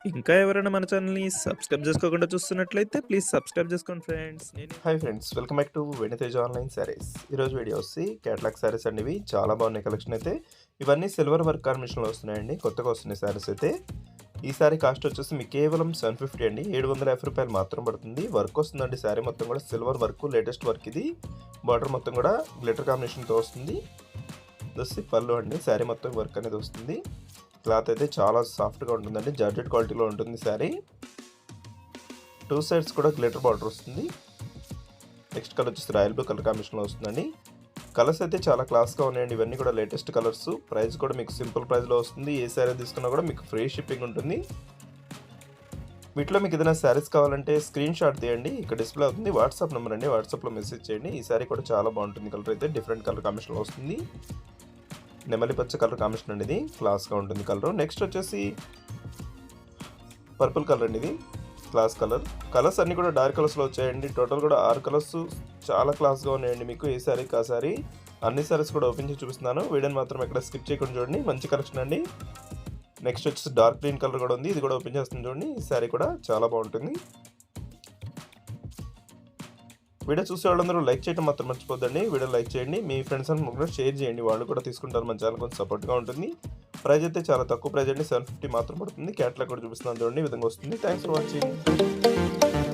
ఇంకా ఎవరైనా మన ఛానల్‌ని సబ్స్క్రైబ్ చేసుకోకుండా చూస్తున్నట్లయితే ప్లీజ్ సబ్స్క్రైబ్ చేసుకోండి friends. Hi friends, welcome back to వెనితేజ్ online saris. ఈరోజు వీడియో వచ్చి క్యాటలాగ్ శారీస్ అండి. ఇవి చాలా బాగున్నాయి కలెక్షన్ అయితే. ఇవన్నీ సిల్వర్ వర్క్ కాంబినేషన్లో వస్తున్నాయండి, కొత్తగా వస్తున్నాయి శారీస్ అయితే. ఈ శారీ కాస్ట్ వచ్చేసి మీకు కేవలం 750 అండి, 750 రూపాయలు మాత్రం పడుతుంది. వర్క్ వస్తుందండి, శారీ మొత్తం కూడా సిల్వర్ వర్క్, లేటెస్ట్ వర్క్ ఇది. బార్డర్ మొత్తం కూడా గ్లిటర్ కాంబినేషన్తో వస్తుంది. వచ్చి పళ్ళు అండి, శారీ మొత్తం వర్క్ అనేది వస్తుంది. క్లాత్ అయితే చాలా సాఫ్ట్గా ఉంటుందండి, జార్జెట్ క్వాలిటీలో ఉంటుంది శారీ. టూ సైడ్స్ కూడా గ్లిటర్ బార్డర్ వస్తుంది. నెక్స్ట్ కలర్ వచ్చేసి రాయల్ బ్లూ కలర్ కాంబినేషన్లో వస్తుందండి. కలర్స్ అయితే చాలా క్లాస్గా ఉన్నాయండి, ఇవన్నీ కూడా లేటెస్ట్ కలర్స్. ప్రైస్ కూడా మీకు సింపుల్ ప్రైస్లో వస్తుంది. ఏ శారీ తీసుకున్నా కూడా మీకు ఫ్రీ షిప్పింగ్ ఉంటుంది. వీటిలో మీకు ఏదైనా శారీస్ కావాలంటే స్క్రీన్ షాట్ తీయండి, ఇక్కడ డిస్ప్లే అవుతుంది. వాట్సాప్ నెంబర్ అండి, వాట్సాప్లో మెసేజ్ చేయండి. ఈ శారీ కూడా చాలా బాగుంటుంది. కలర్ అయితే డిఫరెంట్ కలర్ కాంబినేషన్లో వస్తుంది. నెమలి పచ్చ కలర్ కాంబినేషన్ అండి, ఇది క్లాస్గా ఉంటుంది కలర్. నెక్స్ట్ వచ్చేసి పర్పుల్ కలర్ అండి, ఇది క్లాస్ కలర్. కలర్స్ అన్నీ కూడా డార్క్ కలర్స్లో వచ్చాయండి. టోటల్ కూడా 6 కలర్స్ చాలా క్లాస్గా ఉన్నాయండి. మీకు ఏ శారీకి ఆ శారీ, అన్ని శారీస్ కూడా ఓపెన్ చేసి చూపిస్తున్నాను. వీడియోని మాత్రం ఎక్కడ స్కిప్ చేయకుండా చూడండి, మంచి కలెక్షన్ అండి. నెక్స్ట్ వచ్చేసి డార్క్ గ్రీన్ కలర్ కూడా ఉంది, ఇది కూడా ఓపెన్ చేస్తుంది చూడండి. ఈ శారీ కూడా చాలా బాగుంటుంది. వీడియో చూసే వాళ్ళందరూ లైక్ చేయడం మాత్రం మర్చిపోద్దండి. వీడియో లైక్ చేయండి, మీ ఫ్రెండ్స్ అండ్ కూడా షేర్ చేయండి, వాళ్ళు కూడా తీసుకుంటారు. మన ఛానల్ కొంచెం సపోర్ట్గా ఉంటుంది. ప్రైస్ అయితే చాలా తక్కువ ప్రైస్ అండి, 750 మాత్రం పడుతుంది. క్యాటలాగ్ కూడా చూపిస్తున్నాను చూడండి, ఈ విధంగా వస్తుంది. Thanks for watching.